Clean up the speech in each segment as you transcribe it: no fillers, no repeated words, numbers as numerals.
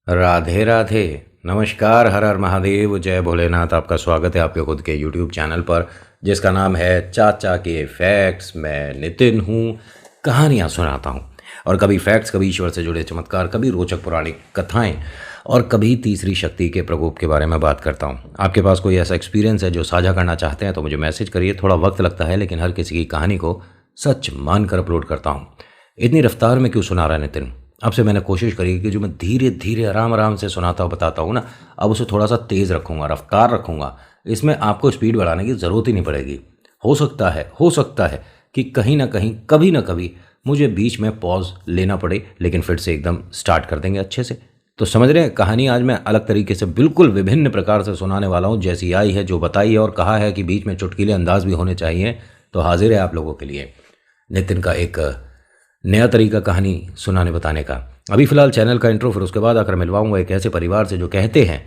राधे राधे। नमस्कार, हर हर महादेव, जय भोलेनाथ। आपका स्वागत है आपके खुद के यूट्यूब चैनल पर जिसका नाम है चाचा के फैक्ट्स। मैं नितिन हूँ। कहानियाँ सुनाता हूँ और कभी फैक्ट्स, कभी ईश्वर से जुड़े चमत्कार, कभी रोचक पौराणिक कथाएं और कभी तीसरी शक्ति के प्रकोप के बारे में बात करता हूँ। आपके पास कोई ऐसा एक्सपीरियंस है जो साझा करना चाहते हैं तो मुझे मैसेज करिए। थोड़ा वक्त लगता है लेकिन हर किसी की कहानी को सच मानकर अपलोड करता हूँ। इतनी रफ्तार में क्यों सुना रहा है नितिन? आपसे मैंने कोशिश करी कि जो मैं धीरे धीरे आराम आराम से सुनाता हूँ बताता हूँ ना, अब उसे थोड़ा सा तेज़ रखूँगा, रफ्तार रखूँगा। इसमें आपको स्पीड बढ़ाने की ज़रूरत ही नहीं पड़ेगी। हो सकता है कि कहीं ना कहीं, कभी ना कभी मुझे बीच में पॉज लेना पड़े, लेकिन फिर से एकदम स्टार्ट कर देंगे अच्छे से। तो समझ रहे हैं, कहानी आज मैं अलग तरीके से, बिल्कुल विभिन्न प्रकार से सुनाने वाला हूँ। जैसी आई है, जो बताई है और कहा है कि बीच में चुटकीले अंदाज भी होने चाहिए, तो हाजिर है आप लोगों के लिए नितिन का एक नया तरीका कहानी सुनाने बताने का। अभी फ़िलहाल चैनल का इंट्रो, फिर उसके बाद आकर मिलवाऊंगा एक ऐसे परिवार से जो कहते हैं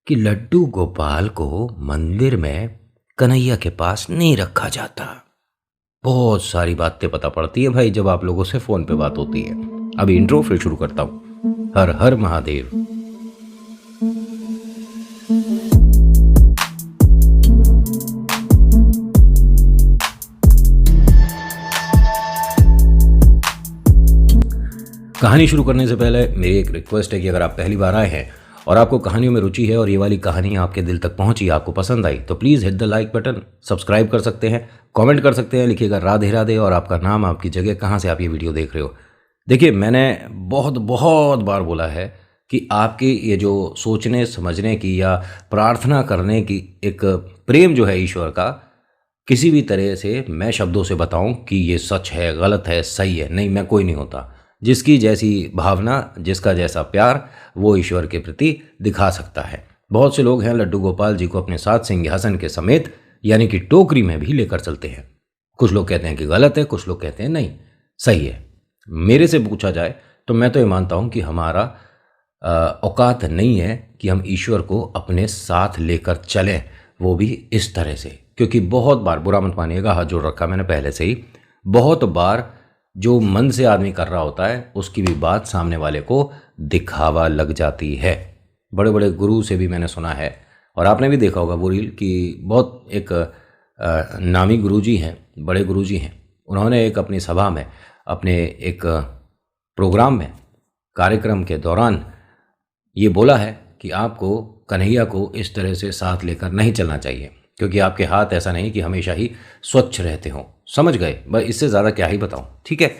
कि लड्डू गोपाल को मंदिर में कन्हैया के पास नहीं रखा जाता। बहुत सारी बातें पता पड़ती है भाई जब आप लोगों से फ़ोन पे बात होती है। अभी इंट्रो, फिर शुरू करता हूँ। हर हर महादेव। कहानी शुरू करने से पहले मेरी एक रिक्वेस्ट है कि अगर आप पहली बार आए हैं और आपको कहानियों में रुचि है और ये वाली कहानी आपके दिल तक पहुंची, आपको पसंद आई, तो please hit the like button. Subscribe कर सकते हैं, कमेंट कर सकते हैं, लिखिएगा राधे राधे और आपका नाम, आपकी जगह, कहाँ से आप ये वीडियो देख रहे हो। देखिए, मैंने बहुत बहुत बार बोला है कि आपकी ये जो सोचने समझने की या प्रार्थना करने की एक प्रेम जो है ईश्वर का, किसी भी तरह से मैं शब्दों से बताऊं कि ये सच है, गलत है, सही है, नहीं, मैं कोई नहीं होता। जिसकी जैसी भावना, जिसका जैसा प्यार, वो ईश्वर के प्रति दिखा सकता है। बहुत से लोग हैं लड्डू गोपाल जी को अपने साथ सिंहासन के समेत, यानी कि टोकरी में भी लेकर चलते हैं। कुछ लोग कहते हैं कि गलत है, कुछ लोग कहते हैं नहीं, सही है। मेरे से पूछा जाए तो मैं तो ये मानता हूँ कि हमारा औकात नहीं है कि हम ईश्वर को अपने साथ लेकर चलें, वो भी इस तरह से। क्योंकि बहुत बार, बुरा मत मानिएगा, हाथ जोड़ रखा मैंने पहले से ही, बहुत बार जो मन से आदमी कर रहा होता है उसकी भी बात सामने वाले को दिखावा लग जाती है। बड़े बड़े गुरु से भी मैंने सुना है, और आपने भी देखा होगा वो रील, कि बहुत एक नामी गुरुजी हैं, बड़े गुरुजी हैं, उन्होंने एक अपनी सभा में, अपने एक प्रोग्राम में, कार्यक्रम के दौरान ये बोला है कि आपको कन्हैया को इस तरह से साथ लेकर नहीं चलना चाहिए, क्योंकि आपके हाथ ऐसा नहीं कि हमेशा ही स्वच्छ रहते हों। समझ गए? बस इससे ज़्यादा क्या ही बताऊं, ठीक है?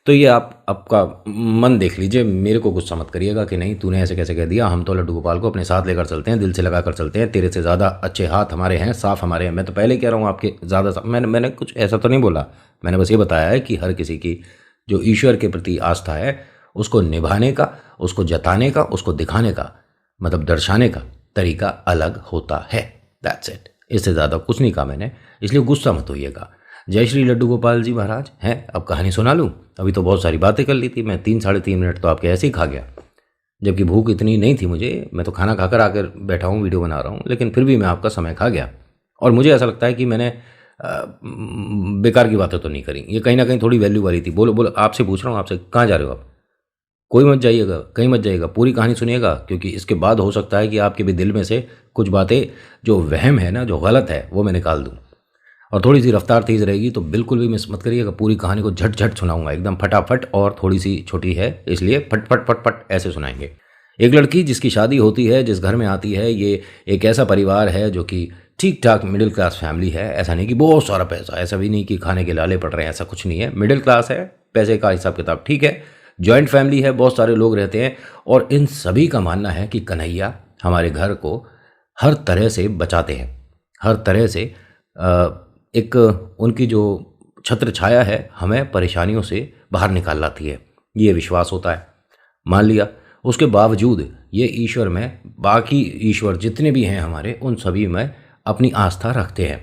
तो ये आप आपका मन देख लीजिए, मेरे को गुस्सा मत करिएगा कि नहीं तूने ऐसे कैसे कह दिया। हम तो लड्डू गोपाल को अपने साथ लेकर चलते हैं, दिल से लगा कर चलते हैं। तेरे से ज़्यादा अच्छे हाथ हमारे हैं, साफ़ हमारे हैं। मैं तो पहले कह रहा हूँ आपके ज़्यादा, मैंने कुछ ऐसा तो नहीं बोला। मैंने बस ये बताया है कि हर किसी की जो ईश्वर के प्रति आस्था है, उसको निभाने का, उसको जताने का, उसको दिखाने का, मतलब दर्शाने का तरीका अलग होता है। That's it. इससे ज़्यादा कुछ नहीं कहा मैंने, इसलिए गुस्सा मत होइएगा। जय श्री लड्डू गोपाल जी महाराज। हैं, अब कहानी सुना लूँ? अभी तो बहुत सारी बातें कर ली थी मैं, 3 साढ़े 3 मिनट तो आपके ऐसे ही खा गया, जबकि भूख इतनी नहीं थी मुझे। मैं तो खाना खाकर आकर बैठा हूँ, वीडियो बना रहा हूँ, लेकिन फिर भी मैं आपका समय खा गया। और मुझे ऐसा लगता है कि मैंने बेकार की बातें तो नहीं करी, ये कहीं ना कहीं थोड़ी वैल्यू वाली थी। बोलो बोलो, आपसे पूछ रहा हूँ, आपसे, कहाँ जा रहे हो आप? कोई मत जाइएगा, कहीं मत जाइएगा, पूरी कहानी सुनिएगा, क्योंकि इसके बाद हो सकता है कि आपके भी दिल में से कुछ बातें, जो वहम है ना, जो गलत है, वो मैं निकाल दूँ। और थोड़ी सी रफ्तार तेज़ रहेगी तो बिल्कुल भी मिस मत करिएगा। पूरी कहानी को झट झट सुनाऊंगा, एकदम फटाफट, और थोड़ी सी छोटी है इसलिए फट फट फट फट ऐसे सुनाएंगे। एक लड़की जिसकी शादी होती है, जिस घर में आती है, ये एक ऐसा परिवार है जो कि ठीक ठाक मिडिल क्लास फैमिली है। ऐसा नहीं कि बहुत सारा पैसा, ऐसा भी नहीं कि खाने के लाले पड़ रहे हैं, ऐसा कुछ नहीं है। मिडिल क्लास है, पैसे का हिसाब किताब ठीक है, जॉइंट फैमिली है, बहुत सारे लोग रहते हैं। और इन सभी का मानना है कि कन्हैया हमारे घर को हर तरह से बचाते हैं, हर तरह से एक उनकी जो छत्र छाया है हमें परेशानियों से बाहर निकाल लाती है, ये विश्वास होता है। मान लिया, उसके बावजूद ये ईश्वर में, बाकी ईश्वर जितने भी हैं हमारे, उन सभी में अपनी आस्था रखते हैं।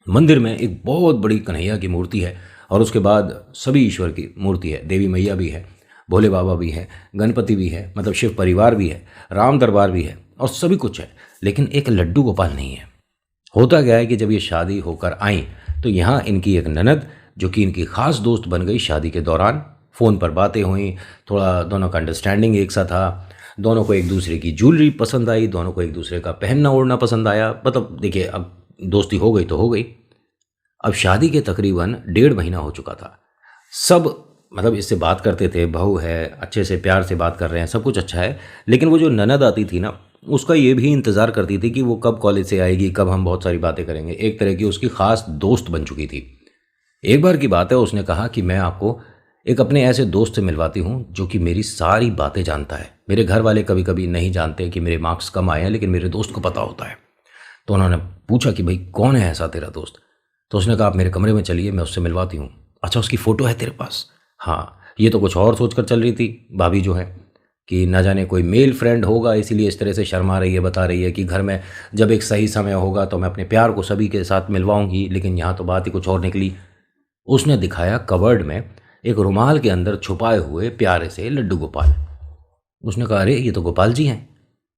मंदिर में एक बहुत बड़ी कन्हैया की मूर्ति है, और उसके बाद सभी ईश्वर की मूर्ति है। देवी मैया भी है, भोले बाबा भी है, गणपति भी है, मतलब शिव परिवार भी है, राम दरबार भी है, और सभी कुछ है। लेकिन एक लड्डू गोपाल नहीं है। होता क्या है कि जब ये शादी होकर आई तो यहाँ इनकी एक ननद, जो कि इनकी ख़ास दोस्त बन गई शादी के दौरान, फ़ोन पर बातें हुई, थोड़ा दोनों का अंडरस्टैंडिंग एक सा था, दोनों को एक दूसरे की ज्वेलरी पसंद आई, दोनों को एक दूसरे का पहनना ओढ़ना पसंद आया। मतलब देखिए, अब दोस्ती हो गई तो हो गई। अब शादी के तकरीबन 1.5 महीना हो चुका था। सब मतलब इससे बात करते थे, बहू है, अच्छे से प्यार से बात कर रहे हैं, सब कुछ अच्छा है। लेकिन वो जो ननद आती थी ना, उसका ये भी इंतज़ार करती थी कि वो कब कॉलेज से आएगी, कब हम बहुत सारी बातें करेंगे। एक तरह की उसकी ख़ास दोस्त बन चुकी थी। एक बार की बात है, उसने कहा कि मैं आपको एक अपने ऐसे दोस्त से मिलवाती हूँ जो कि मेरी सारी बातें जानता है। मेरे घर वाले कभी कभी नहीं जानते कि मेरे मार्क्स कम आए हैं, लेकिन मेरे दोस्त को पता होता है। तो उन्होंने पूछा कि भाई कौन है ऐसा तेरा दोस्त? तो उसने कहा आप मेरे कमरे में चलिए, मैं उससे मिलवाती हूँ। अच्छा, उसकी फ़ोटो है तेरे पास? हाँ। ये तो कुछ और सोच कर चल रही थी भाभी जो है, कि ना जाने कोई मेल फ्रेंड होगा, इसीलिए इस तरह से शर्मा रही है, बता रही है कि घर में जब एक सही समय होगा तो मैं अपने प्यार को सभी के साथ मिलवाऊंगी। लेकिन यहाँ तो बात ही कुछ और निकली। उसने दिखाया कवर्ड में एक रुमाल के अंदर छुपाए हुए प्यारे से लड्डू गोपाल। उसने कहा अरे ये तो गोपाल जी हैं।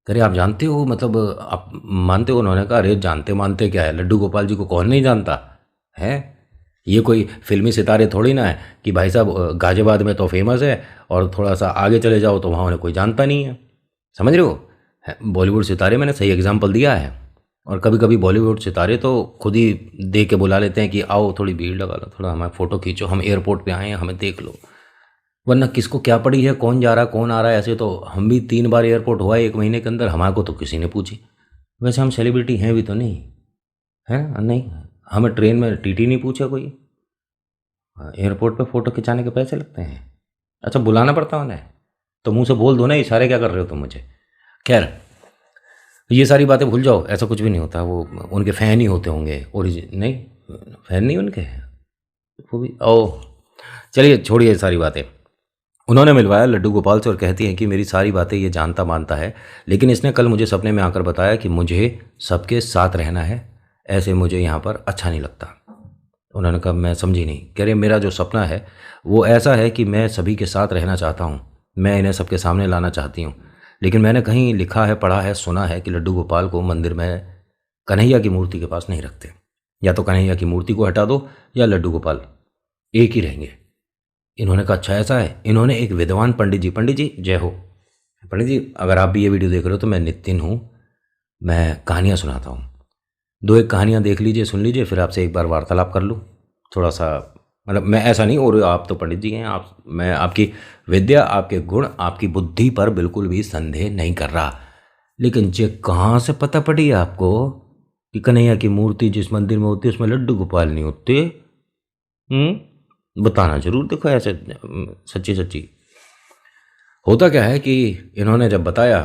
कह रहे आप जानते हो, मतलब आप मानते हो? उन्होंने कहा अरे जानते मानते क्या है, लड्डू गोपाल जी को कौन नहीं जानता है। ये कोई फिल्मी सितारे थोड़ी ना है कि भाई साहब गाजियाबाद में तो फेमस है और थोड़ा सा आगे चले जाओ तो वहाँ उन्हें कोई जानता नहीं है। समझ रहे हो? बॉलीवुड सितारे, मैंने सही एग्जाम्पल दिया है। और कभी कभी बॉलीवुड सितारे तो खुद ही दे के बुला लेते हैं कि आओ थोड़ी भीड़ लगा लो, थोड़ा हमारे फ़ोटो खींचो, हम एयरपोर्ट पे आए हैं, हमें देख लो। वरना किसको क्या पड़ी है, कौन जा रहा है कौन आ रहा है। ऐसे तो हम भी 3 बार एयरपोर्ट हुआ है 1 महीने के अंदर, हमारे को तो किसी ने पूछी। वैसे हम सेलिब्रिटी हैं भी तो नहीं है, नहीं। हमें ट्रेन में टीटी नहीं पूछा कोई। एयरपोर्ट पे फ़ोटो खिंचाने के पैसे लगते हैं? अच्छा, बुलाना पड़ता है उन्हें? तो मुंह से बोल दो ना, इशारे क्या कर रहे हो तुम मुझे। खैर, ये सारी बातें भूल जाओ, ऐसा कुछ भी नहीं होता। वो उनके फ़ैन ही होते होंगे, ओरिजिन नहीं, फ़ैन नहीं उनके, वो भी ओ। चलिए छोड़िए सारी बातें। उन्होंने मिलवाया लड्डू गोपाल से और कहती हैं कि मेरी सारी बातें ये जानता मानता है, लेकिन इसने कल मुझे सपने में आकर बताया कि मुझे सबके साथ रहना है, ऐसे मुझे यहाँ पर अच्छा नहीं लगता। उन्होंने कहा मैं समझी नहीं। कह रहे मेरा जो सपना है वो ऐसा है कि मैं सभी के साथ रहना चाहता हूँ, मैं इन्हें सबके सामने लाना चाहती हूँ। लेकिन मैंने कहीं लिखा है, पढ़ा है, सुना है कि लड्डू गोपाल को मंदिर में कन्हैया की मूर्ति के पास नहीं रखते। या तो कन्हैया की मूर्ति को हटा दो या लड्डू गोपाल एक ही रहेंगे। इन्होंने कहा अच्छा ऐसा है। इन्होंने एक विद्वान पंडित जी जय हो। पंडित जी अगर आप भी ये वीडियो देख रहे हो तो मैं नितिन हूँ, मैं कहानियाँ सुनाता हूँ। 2 एक कहानियाँ देख लीजिए, सुन लीजिए, फिर आपसे एक बार वार्तालाप कर लूँ थोड़ा सा। मतलब मैं ऐसा नहीं, और आप तो पंडित जी हैं, आप, मैं आपकी विद्या, आपके गुण, आपकी बुद्धि पर बिल्कुल भी संदेह नहीं कर रहा। लेकिन जे कहाँ से पता पड़ी आपको कि कन्हैया की मूर्ति जिस मंदिर में होती है उसमें लड्डू गोपाल नहीं होते? बताना जरूर। देखो ऐसे सच्ची सच्ची होता क्या है कि इन्होंने जब बताया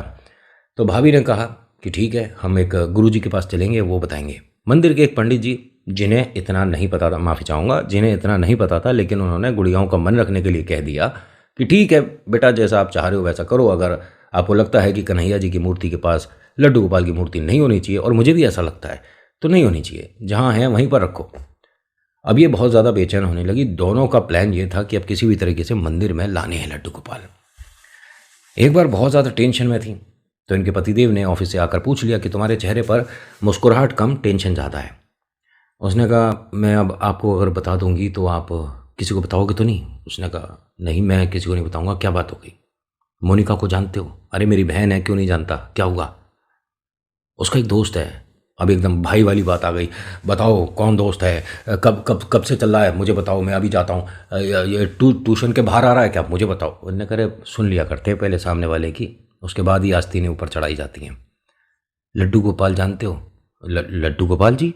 तो भाभी ने कहा कि ठीक है, हम एक गुरुजी के पास चलेंगे, वो बताएंगे। मंदिर के एक पंडित जी, जिन्हें इतना नहीं पता था, माफ़ी चाहूँगा, जिन्हें इतना नहीं पता था, लेकिन उन्होंने गुड़ियाओं का मन रखने के लिए कह दिया कि ठीक है बेटा, जैसा आप चाह रहे हो वैसा करो। अगर आपको लगता है कि कन्हैया जी की मूर्ति के पास लड्डू गोपाल की मूर्ति नहीं होनी चाहिए, और मुझे भी ऐसा लगता है, तो नहीं होनी चाहिए, जहाँ है वहीं पर रखो। अब ये बहुत ज़्यादा बेचैन होने लगी। दोनों का प्लान ये था कि अब किसी भी तरीके से मंदिर में लाने हैं लड्डू गोपाल। एक बार बहुत ज़्यादा टेंशन में थी तो इनके पतिदेव ने ऑफिस से आकर पूछ लिया कि तुम्हारे चेहरे पर मुस्कुराहट कम, टेंशन ज़्यादा है। उसने कहा मैं अब आपको अगर बता दूंगी तो आप किसी को बताओगे तो नहीं? उसने कहा नहीं, मैं किसी को नहीं बताऊंगा। क्या बात हो गई? मोनिका को जानते हो? अरे मेरी बहन है, क्यों नहीं जानता, क्या हुआ? उसका एक दोस्त है। अब एकदम भाई वाली बात आ गई। बताओ कौन दोस्त है, कब कब कब से चल रहा है, मुझे बताओ, मैं अभी जाता हूँ। ये ट्यूशन के बाहर आ रहा है क्या, मुझे बताओ। उन्होंने करे सुन लिया करते हैं पहले सामने वाले की, उसके बाद ही आस्तीनें ऊपर चढ़ाई जाती हैं। लड्डू गोपाल जानते हो? लड्डू गोपाल जी?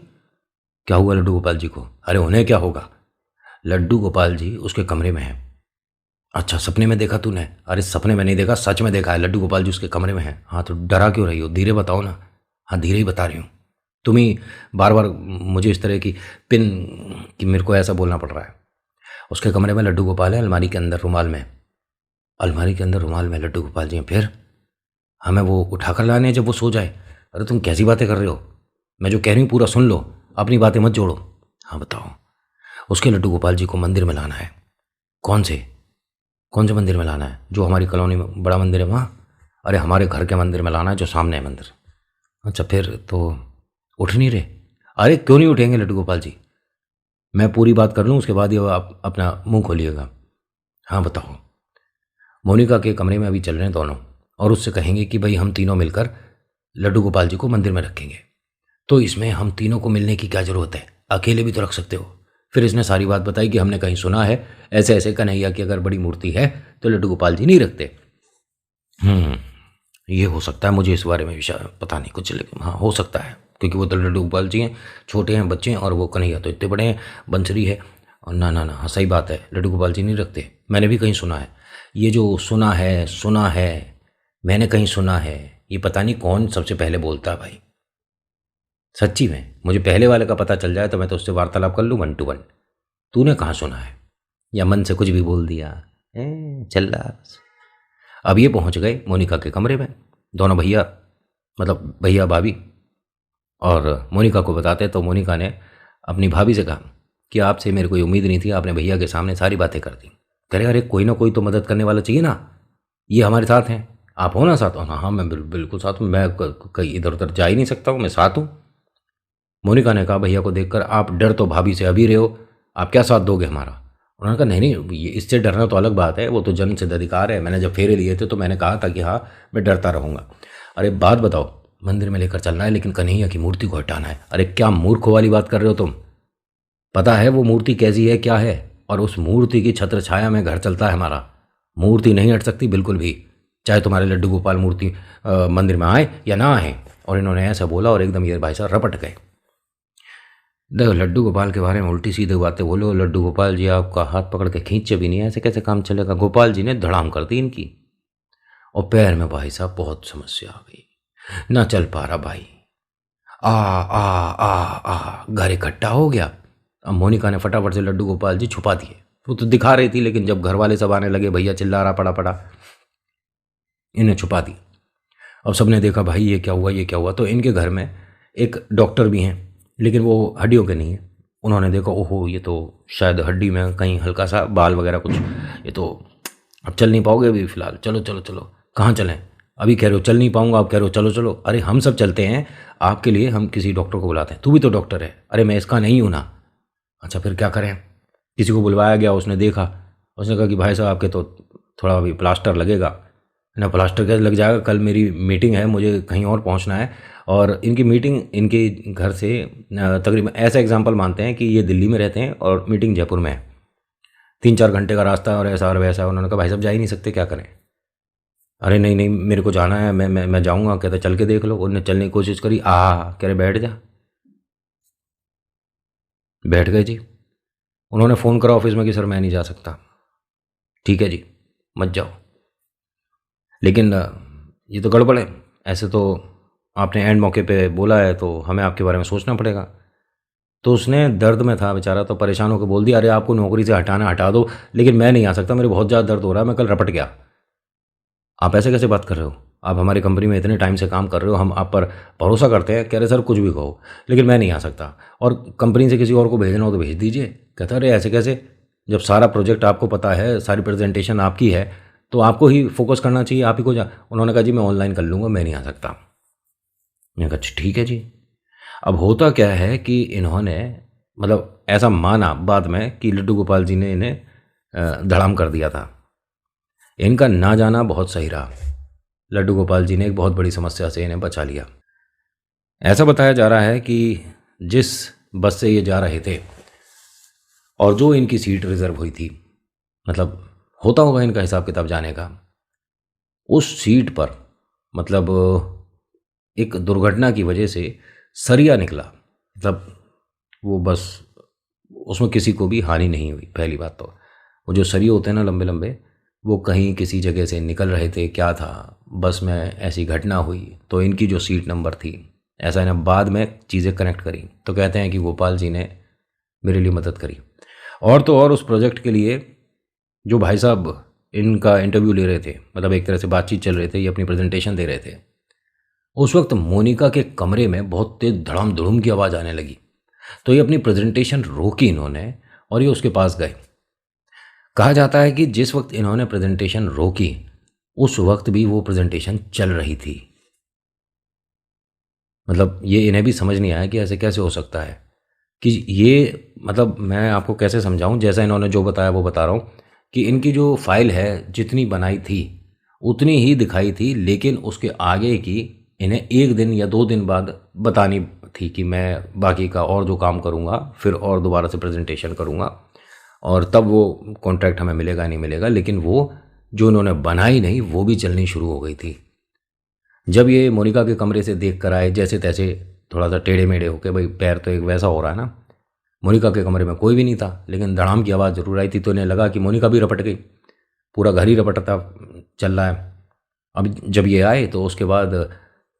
क्या हुआ लड्डू गोपाल जी को? अरे उन्हें क्या होगा, लड्डू गोपाल जी उसके कमरे में है। अच्छा, सपने में देखा तूने? अरे सपने में नहीं देखा, सच में देखा है, लड्डू गोपाल जी उसके कमरे में है। हाँ तो डरा क्यों रही हो, धीरे बताओ ना। हाँ धीरे ही बता रही हूँ, तुम ही बार बार मुझे इस तरह की पिन कि मेरे को ऐसा बोलना पड़ रहा है। उसके कमरे में लड्डू गोपाल है, अलमारी के अंदर रुमाल में, अलमारी के अंदर रुमाल में लड्डू गोपाल जी हैं। फिर हमें वो उठा कर लाने हैं जब वो सो जाए। अरे तुम कैसी बातें कर रहे हो, मैं जो कह रही हूँ पूरा सुन लो, अपनी बातें मत जोड़ो। हाँ बताओ। उसके लड्डू गोपाल जी को मंदिर में लाना है। कौन से मंदिर में लाना है? जो हमारी कॉलोनी में बड़ा मंदिर है वहाँ? अरे हमारे घर के मंदिर में लाना है, जो सामने है मंदिर। अच्छा फिर तो उठ नहीं रहे? अरे क्यों नहीं उठेंगे लड्डू गोपाल जी, मैं पूरी बात कर लूँ उसके बाद ही आप अपना मुंह खोलिएगा। हाँ बताओ। मोनिका के कमरे में अभी चल रहे हैं दोनों। और उससे कहेंगे कि भाई हम तीनों मिलकर लड्डू गोपाल जी को मंदिर में रखेंगे। तो इसमें हम तीनों को मिलने की क्या ज़रूरत है, अकेले भी तो रख सकते हो। फिर इसने सारी बात बताई कि हमने कहीं सुना है ऐसे ऐसे कन्हैया की अगर बड़ी मूर्ति है तो लड्डू गोपाल जी नहीं रखते। ये हो सकता है, मुझे इस बारे में विषय पता नहीं कुछ, लेकिन हाँ हो सकता है, क्योंकि वो तो लड्डू गोपाल जी हैं, छोटे हैं बच्चे हैं, और वो कन्हैया तो इतने बड़े हैं, बंसरी है। और ना ना ना, हाँ सही बात है, लड्डू गोपाल जी नहीं रखते, मैंने भी कहीं सुना है। ये जो सुना है, मैंने कहीं सुना है, ये पता नहीं कौन सबसे पहले बोलता है भाई। सच्ची में मुझे पहले वाले का पता चल जाए तो मैं तो उससे वार्तालाप कर लूँ 1 to 1। तूने कहाँ सुना है, या मन से कुछ भी बोल दिया चल रहा। अब ये पहुंच गए मोनिका के कमरे में, दोनों भैया, मतलब भैया भाभी। और मोनिका को बताते तो मोनिका ने अपनी भाभी से कहा कि आपसे मेरे कोई उम्मीद नहीं थी, आपने भैया के सामने सारी बातें कर दी। कह रहे अरे कोई ना कोई तो मदद करने वाला चाहिए ना, ये हमारे साथ हैं, आप हो ना साथ। हाँ हाँ मैं बिल्कुल साथ हूँ, मैं कहीं इधर उधर जा ही नहीं सकता हूँ, मैं साथ हूँ। मोनिका ने कहा भैया को देखकर, आप डर तो भाभी से अभी रहे हो, आप क्या साथ दोगे हमारा। उन्होंने कहा नहीं नहीं, ये इससे डरना तो अलग बात है, वो तो जन्म सिद्ध अधिकार है, मैंने जब फेरे लिए थे तो मैंने कहा था कि हाँ मैं डरता रहूँगा। अरे बात बताओ, मंदिर में लेकर चलना है लेकिन कन्हैया की मूर्ति को हटाना है। अरे क्या मूर्खों वाली बात कर रहे हो तुम, पता है वो मूर्ति कैसी है क्या है, और उस मूर्ति की छत्र छाया में घर चलता है हमारा। मूर्ति नहीं हट सकती बिल्कुल भी, चाहे तुम्हारे लड्डू गोपाल मूर्ति मंदिर में आए या ना आए। और इन्होंने ऐसा बोला और एकदम ये भाई साहब रपट गए। देखो लड्डू गोपाल के बारे में उल्टी सीधी बातें बोलो, लड्डू गोपाल जी आपका हाथ पकड़ के खींचे भी नहीं, ऐसे कैसे काम चलेगा। गोपाल जी ने धड़ाम कर दी इनकी, और पैर में भाई साहब बहुत समस्या आ गई, ना चल पा रहा भाई, आ आ आ आ घर इकट्ठा हो गया। अब मोनिका ने फटाफट से लड्डू गोपाल जी छुपा दिए, वो तो दिखा रही थी, लेकिन जब घर वाले सब आने लगे, भैया चिल्ला रहा पड़ा पड़ा, इन्हें छुपा दी। अब सबने देखा भाई ये क्या हुआ ये क्या हुआ। तो इनके घर में एक डॉक्टर भी हैं, लेकिन वो हड्डियों के नहीं है। उन्होंने देखा ओहो ये तो शायद हड्डी में कहीं हल्का सा बाल वगैरह कुछ, ये तो अब चल नहीं पाओगे अभी फ़िलहाल, चलो चलो चलो। कहाँ चलें, अभी कह रहे हो चल नहीं पाऊंगा, आप कह रहे हो चलो चलो। अरे हम सब चलते हैं, आपके लिए हम किसी डॉक्टर को बुलाते हैं, तू भी तो डॉक्टर है। अरे मैं इसका नहीं हूँ ना। अच्छा फिर क्या करें, किसी को बुलवाया गया, उसने देखा, उसने कहा कि भाई साहब आपके तो थोड़ा अभी प्लास्टर लगेगा ना। प्लास्टर कैसे लग जाएगा, कल मेरी मीटिंग है, मुझे कहीं और पहुंचना है। और इनकी मीटिंग इनके घर से तकरीबन, ऐसा एग्जांपल मानते हैं कि ये दिल्ली में रहते हैं और मीटिंग जयपुर में है, 3-4 घंटे का रास्ता है और ऐसा और वैसा। उन्होंने कहा भाई साहब जा ही नहीं सकते, क्या करें। अरे नहीं नहीं मेरे को जाना है, मैं जाऊँगा। कहता चल के देख लो। उन्होंने चलने की कोशिश करी, कह रहे बैठ जा। बैठ गए जी। उन्होंने फ़ोन करा ऑफिस में कि सर मैं नहीं जा सकता। ठीक है जी मत जाओ, लेकिन ये तो गड़बड़ है, ऐसे तो आपने एंड मौके पे बोला है तो हमें आपके बारे में सोचना पड़ेगा। तो उसने दर्द में था बेचारा, तो परेशान होकर बोल दिया अरे आपको नौकरी से हटाना हटा दो, लेकिन मैं नहीं आ सकता, मेरे बहुत ज़्यादा दर्द हो रहा है, मैं कल रपट गया। आप ऐसे कैसे बात कर रहे हो, आप हमारी कंपनी में इतने टाइम से काम कर रहे हो, हम आप पर भरोसा करते हैं। कह रहे सर कुछ भी कहो, लेकिन मैं नहीं आ सकता, और कंपनी से किसी और को भेजना हो तो भेज दीजिए। कहता अरे ऐसे कैसे, जब सारा प्रोजेक्ट आपको पता है, सारी प्रेजेंटेशन आपकी है, तो आपको ही फोकस करना चाहिए, आप ही को जा। उन्होंने कहा जी मैं ऑनलाइन कर लूँगा, मैं नहीं आ सकता। मैंने कहा अच्छा ठीक है जी। अब होता क्या है कि इन्होंने मतलब ऐसा माना बाद में कि लड्डू गोपाल जी ने इन्हें धड़ाम कर दिया था। इनका ना जाना बहुत सही रहा, लड्डू गोपाल जी ने एक बहुत बड़ी समस्या से इन्हें बचा लिया। ऐसा बताया जा रहा है कि जिस बस से ये जा रहे थे और जो इनकी सीट रिजर्व हुई थी, मतलब होता होगा इनका हिसाब किताब जाने का, उस सीट पर मतलब एक दुर्घटना की वजह से सरिया निकला। मतलब वो बस, उसमें किसी को भी हानि नहीं हुई। पहली बात तो वो जो सरिये होते हैं ना लंबे लंबे, वो कहीं किसी जगह से निकल रहे थे, क्या था, बस में ऐसी घटना हुई। तो इनकी जो सीट नंबर थी, ऐसा इन्हें बाद में चीज़ें कनेक्ट करी, तो कहते हैं कि गोपाल जी ने मेरे लिए मदद करी। और तो और उस प्रोजेक्ट के लिए जो भाई साहब इनका इंटरव्यू ले रहे थे, मतलब एक तरह से बातचीत चल रहे थे, ये अपनी प्रेजेंटेशन दे रहे थे, उस वक्त मोनिका के कमरे में बहुत तेज धड़ाम धुड़ुम की आवाज़ आने लगी। तो ये अपनी प्रेजेंटेशन रोकी इन्होंने और ये उसके पास गए। कहा जाता है कि जिस वक्त इन्होंने प्रेजेंटेशन रोकी, उस वक्त भी वो प्रेजेंटेशन चल रही थी। मतलब ये इन्हें भी समझ नहीं आया कि ऐसे कैसे हो सकता है कि ये, मतलब मैं आपको कैसे समझाऊं, जैसा इन्होंने जो बताया वो बता रहा हूँ कि इनकी जो फाइल है जितनी बनाई थी, उतनी ही दिखाई थी, लेकिन उसके आगे की इन्हें 1 दिन या 2 दिन बाद बतानी थी कि मैं बाकी का और जो काम करूँगा फिर और दोबारा से प्रेजेंटेशन करूँगा, और तब वो कॉन्ट्रैक्ट हमें मिलेगा नहीं मिलेगा। लेकिन वो जो उन्होंने बनाई नहीं वो भी चलनी शुरू हो गई थी। जब ये मोनिका के कमरे से देख कर आए जैसे तैसे, थोड़ा सा टेढ़े मेढ़े होके, भाई पैर तो एक वैसा हो रहा है ना। मोनिका के कमरे में कोई भी नहीं था, लेकिन धड़ाम की आवाज़ जरूर आई थी, तो इन्हें लगा कि मोनिका भी रपट गई, पूरा घर ही रपटता चल रहा है। अब जब ये आए तो उसके बाद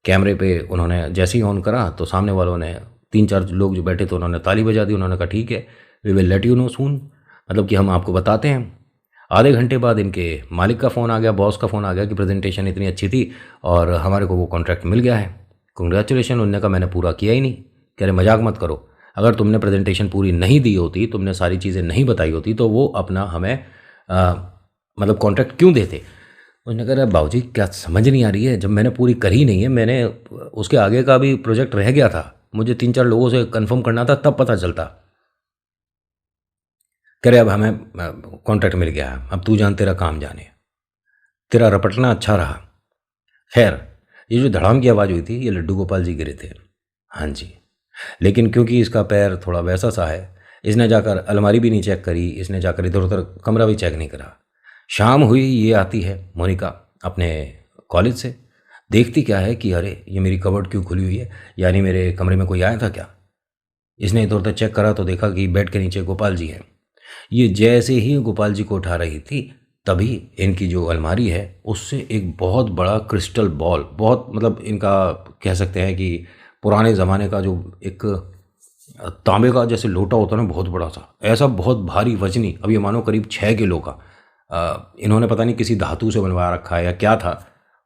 कैमरे पे उन्होंने जैसे ही ऑन करा तो सामने वालों ने, 3-4 लोग जो बैठे थे, उन्होंने ताली बजा दी। उन्होंने कहा ठीक है, we will let you know soon, मतलब कि हम आपको बताते हैं। आधे घंटे बाद इनके मालिक का फ़ोन आ गया, बॉस का फ़ोन आ गया कि प्रेजेंटेशन इतनी अच्छी थी और हमारे को वो कॉन्ट्रैक्ट मिल गया है, कंग्रेचुलेशन। उन्होंने कहा मैंने पूरा किया ही नहीं। कह रहे मजाक मत करो, अगर तुमने प्रेजेंटेशन पूरी नहीं दी होती, तुमने सारी चीज़ें नहीं बताई होती, तो वो अपना हमें मतलब कॉन्ट्रैक्ट क्यों देते। उन्होंने कहा बाबूजी क्या समझ नहीं आ रही है, जब मैंने पूरी करी नहीं है, मैंने उसके आगे का भी प्रोजेक्ट रह गया था, मुझे 3-4 लोगों से कंफर्म करना था, तब पता चलता। कह रहे अब हमें कॉन्ट्रैक्ट मिल गया है, अब तू जान तेरा काम जाने, तेरा रपटना अच्छा रहा। खैर, ये जो धड़ाम की आवाज़ हुई थी ये लड्डू गोपाल जी गिरे थे। हाँ जी, लेकिन क्योंकि इसका पैर थोड़ा वैसा सा है, इसने जाकर अलमारी भी नहीं चेक करी, इसने जाकर इधर उधर कमरा भी चेक नहीं करा। शाम हुई, ये आती है मोनिका अपने कॉलेज से, देखती क्या है कि अरे ये मेरी कबर्ड क्यों खुली हुई है, यानी मेरे कमरे में कोई आया था क्या। इसने इधर उधर चेक करा तो देखा कि बेड के नीचे गोपाल जी हैं। ये जैसे ही गोपाल जी को उठा रही थी, तभी इनकी जो अलमारी है उससे एक बहुत बड़ा क्रिस्टल बॉल, बहुत मतलब इनका कह सकते हैं कि पुराने ज़माने का जो एक तांबे का जैसे लोटा होता है ना, बहुत बड़ा सा, ऐसा बहुत भारी वजनी, अब ये मानो करीब 6 किलो का, इन्होंने पता नहीं किसी धातु से बनवा रखा है या क्या था,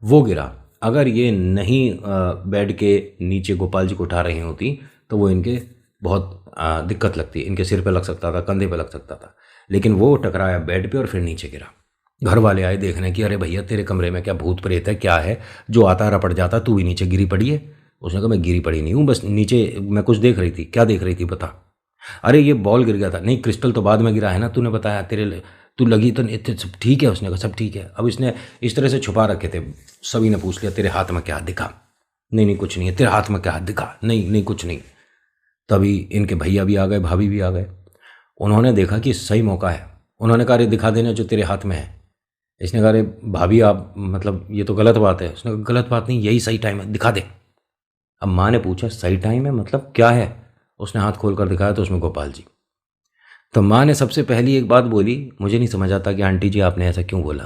वो गिरा। अगर ये नहीं बेड के नीचे गोपाल जी को उठा रही होती तो वो इनके बहुत दिक्कत लगती, इनके सिर पे लग सकता था, कंधे पे लग सकता था, लेकिन वो टकराया बेड पे और फिर नीचे गिरा। घर वाले आए देखने कि अरे भैया तेरे कमरे में क्या भूत प्रेत है, क्या है, जो आता रपट जाता, तू भी नीचे गिरी पड़ी है। उसने कहा मैं गिरी पड़ी नहीं हूँ, बस नीचे मैं कुछ देख रही थी। क्या देख रही थी बता। अरे ये बॉल गिर गया था। नहीं, क्रिस्टल तो बाद में गिरा है ना, तूने बताया, तेरे तू लगी तो नहीं, सब ठीक है। उसने कहा सब ठीक है। अब इसने इस तरह से छुपा रखे थे, सभी ने पूछ लिया तेरे हाथ में क्या हाथ दिखा, नहीं नहीं कुछ नहीं है, तेरे हाथ में क्या हाथ दिखा, नहीं नहीं कुछ नहीं। तभी इनके भैया भी आ गए, भाभी भी आ गए, उन्होंने देखा कि सही मौका है। उन्होंने कहा अरे दिखा देना जो तेरे हाथ में है। इसने कहा अरे भाभी आप मतलब ये तो गलत बात है। उसने कहा गलत बात नहीं, यही सही टाइम है, दिखा दे। अब माँ ने पूछा सही टाइम है मतलब क्या है। उसने हाथ खोल कर दिखाया तो उसमें गोपाल जी। तो माँ ने सबसे पहली एक बात बोली, मुझे नहीं समझ आता कि आंटी जी आपने ऐसा क्यों बोला,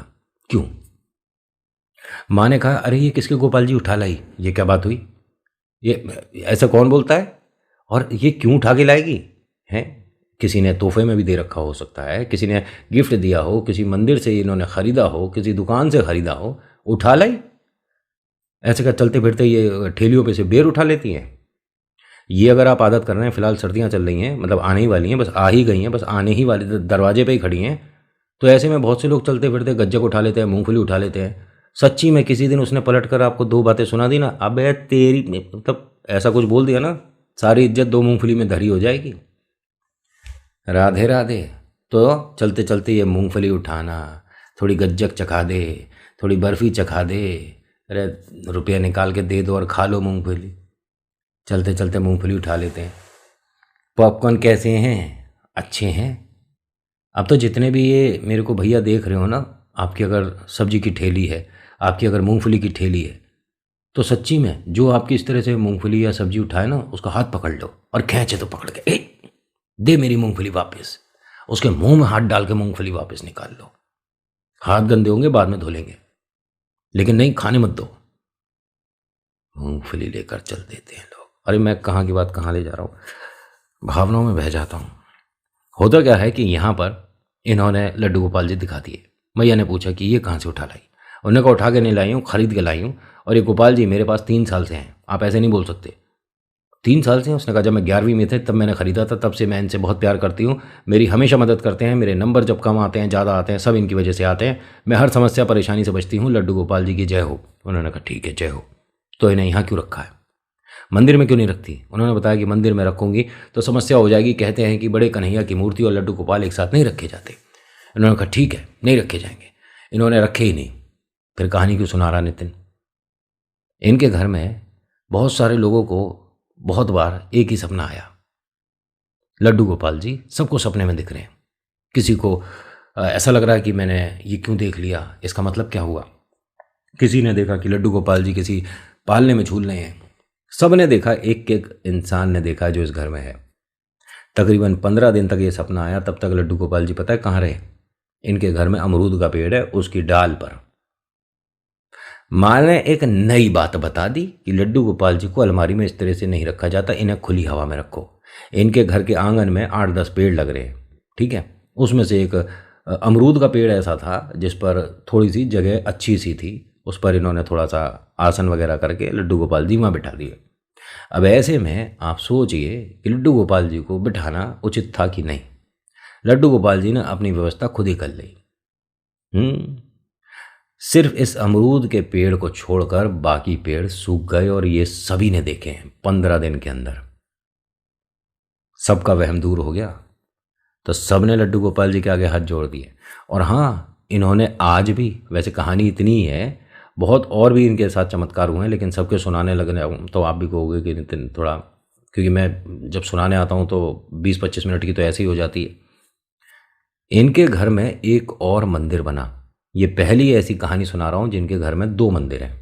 क्यों। माँ ने कहा अरे ये किसके गोपाल जी उठा लाई, ये क्या बात हुई, ये ऐसा कौन बोलता है, और ये क्यों उठा के लाएगी हैं। किसी ने तोहफे में भी दे रखा हो सकता है, किसी ने गिफ्ट दिया हो, किसी मंदिर से इन्होंने ख़रीदा हो, किसी दुकान से ख़रीदा हो, उठा लाई। ऐसे क्या चलते फिरते ये ठेलियों पे से बेर उठा लेती हैं। ये अगर आप आदत कर रहे हैं, फ़िलहाल सर्दियाँ चल रही हैं, मतलब आने ही वाली हैं, बस आ ही गई हैं, बस आने ही वाली, दरवाजे पे ही खड़ी हैं, तो ऐसे में बहुत से लोग चलते फिरते गज्जक उठा लेते हैं, मूंगफली उठा लेते हैं। सच्ची में किसी दिन उसने पलट कर आपको 2 बातें सुना दी ना, अबे तेरी मतलब ऐसा कुछ बोल दिया ना, सारी इज्जत 2 मूंगफली में धरी हो जाएगी। राधे राधे। तो चलते चलते ये मूंगफली उठाना, थोड़ी गज्जक चखा दे, थोड़ी बर्फ़ी चखा दे, अरे रुपया निकाल के दे दो और खा लो मूंगफली। चलते चलते मूंगफली उठा लेते हैं। पॉपकॉर्न कैसे हैं, अच्छे हैं। अब तो जितने भी ये मेरे को भैया देख रहे हो ना, आपकी अगर सब्जी की ठेली है, आपकी अगर मूंगफली की ठेली है, तो सच्ची में जो आपकी इस तरह से मूंगफली या सब्जी उठाए ना, उसका हाथ पकड़ लो और खींचे तो पकड़ के, दे मेरी मूंगफली वापस। उसके मुंह में हाथ डाल के मूंगफली वापस निकाल लो। हाथ गंदे होंगे, बाद में धो लेंगे, लेकिन नहीं, खाने मत दो। मूंगफली लेकर चल देते हैं लोग। अरे मैं कहाँ की बात कहाँ ले जा रहा हूँ, भावनाओं में बह जाता हूँ। होता क्या है कि यहाँ पर इन्होंने लड्डू गोपाल जी दिखा दिए। मैया ने पूछा कि ये कहाँ से उठा लाई। उन्होंने कहा उठा के नहीं लाई हूँ, खरीद के लाई हूँ, और ये गोपाल जी मेरे पास 3 साल से हैं, आप ऐसे नहीं बोल सकते। 3 साल से हैं। उसने कहा जब मैं 11वीं में थे तब मैंने ख़रीदा था, तब से मैं इनसे बहुत प्यार करती हूँ, मेरी हमेशा मदद करते हैं, मेरे नंबर जब कम आते हैं ज़्यादा आते हैं सब इनकी वजह से आते हैं, मैं हर समस्या परेशानी से बचती हूँ, लड्डू गोपाल जी की जय हो। उन्होंने कहा ठीक है जय हो। तो इन्हें यहाँ क्यों रखा है, मंदिर में क्यों नहीं रखती। उन्होंने बताया कि मंदिर में रखूँगी तो समस्या हो जाएगी, कहते हैं कि बड़े कन्हैया की मूर्ति और लड्डू गोपाल एक साथ नहीं रखे जाते। इन्होंने कहा ठीक है नहीं रखे जाएंगे। इन्होंने रखे ही नहीं। फिर कहानी क्यों सुना रहा नितिन? इनके घर में बहुत सारे लोगों को बहुत बार एक ही सपना आया। लड्डू गोपाल जी सबको सपने में दिख रहे हैं। किसी को ऐसा लग रहा है कि मैंने ये क्यों देख लिया, इसका मतलब क्या हुआ। किसी ने देखा कि लड्डू गोपाल जी किसी पालने में झूल रहे हैं। सब ने देखा, एक एक इंसान ने देखा जो इस घर में है। तकरीबन 15 दिन तक ये सपना आया। तब तक लड्डू गोपाल जी पता है कहाँ रहे? इनके घर में अमरूद का पेड़ है, उसकी डाल पर। माँ ने एक नई बात बता दी कि लड्डू गोपाल जी को अलमारी में इस तरह से नहीं रखा जाता, इन्हें खुली हवा में रखो। इनके घर के आंगन में 8-10 पेड़ लग रहे हैं, ठीक है। उसमें से एक अमरूद का पेड़ ऐसा था जिस पर थोड़ी सी जगह अच्छी सी थी, उस पर इन्होंने थोड़ा सा आसन वगैरह करके लड्डू गोपाल जी वहाँ बिठा दिए। अब ऐसे में आप सोचिए कि लड्डू गोपाल जी को बिठाना उचित था कि नहीं। लड्डू गोपाल जी ने अपनी व्यवस्था खुद ही कर ली। सिर्फ इस अमरूद के पेड़ को छोड़कर बाकी पेड़ सूख गए और ये सभी ने देखे हैं 15 दिन के अंदर। सबका वहम दूर हो गया तो सबने लड्डू गोपाल जी के आगे हाथ जोड़ दिए। और हाँ, इन्होंने आज भी, वैसे कहानी इतनी ही है, बहुत और भी इनके साथ चमत्कार हुए हैं, लेकिन सबके सुनाने लगने तो आप भी कहोगे कि नितिन थोड़ा, क्योंकि मैं जब सुनाने आता हूँ तो 20-25 मिनट की तो ऐसे ही हो जाती है। इनके घर में एक और मंदिर बना। ये पहली ऐसी कहानी सुना रहा हूँ जिनके घर में 2 मंदिर हैं।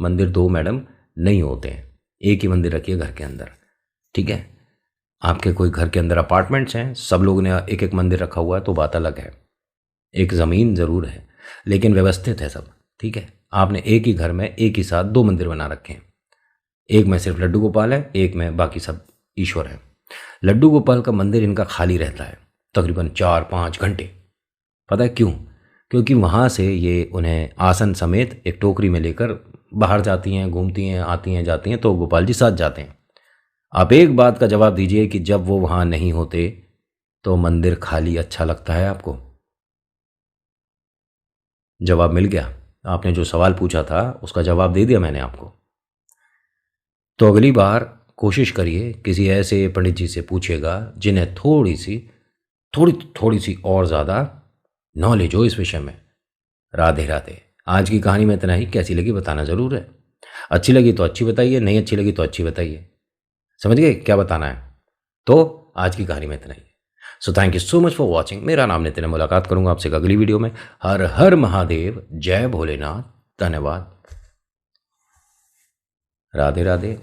मंदिर 2 मैडम नहीं होते हैं, एक ही मंदिर रखिए घर के अंदर, ठीक है। आपके कोई घर के अंदर अपार्टमेंट्स हैं, सब लोगों ने एक एक मंदिर रखा हुआ है तो बात अलग है। एक ज़मीन ज़रूर है लेकिन व्यवस्थित है सब, ठीक है। आपने एक ही घर में एक ही साथ 2 मंदिर बना रखे हैं। एक में सिर्फ लड्डू गोपाल है, एक में बाकी सब ईश्वर है। लड्डू गोपाल का मंदिर इनका खाली रहता है तकरीबन 4-5 घंटे। पता है क्यों? क्योंकि वहाँ से ये उन्हें आसन समेत एक टोकरी में लेकर बाहर जाती हैं, घूमती हैं, आती हैं, जाती हैं, तो गोपाल जी साथ जाते हैं। आप एक बात का जवाब दीजिए कि जब वो वहाँ नहीं होते तो मंदिर खाली अच्छा लगता है आपको? जवाब मिल गया? आपने जो सवाल पूछा था उसका जवाब दे दिया मैंने आपको। तो अगली बार कोशिश करिए किसी ऐसे पंडित जी से पूछिएगा जिन्हें थोड़ी सी और ज़्यादा नॉलेज हो इस विषय में। राधे राधे। आज की कहानी में इतना ही। कैसी लगी बताना ज़रूर है। अच्छी लगी तो अच्छी बताइए, नहीं अच्छी लगी तो अच्छी बताइए। समझ गए क्या बताना है? तो आज की कहानी में इतना ही। So thank you so much for watching. मेरा नाम नितिन है। मुलाकात करूंगा आपसे अगली वीडियो में। हर हर महादेव, जय भोलेनाथ, धन्यवाद, राधे राधे।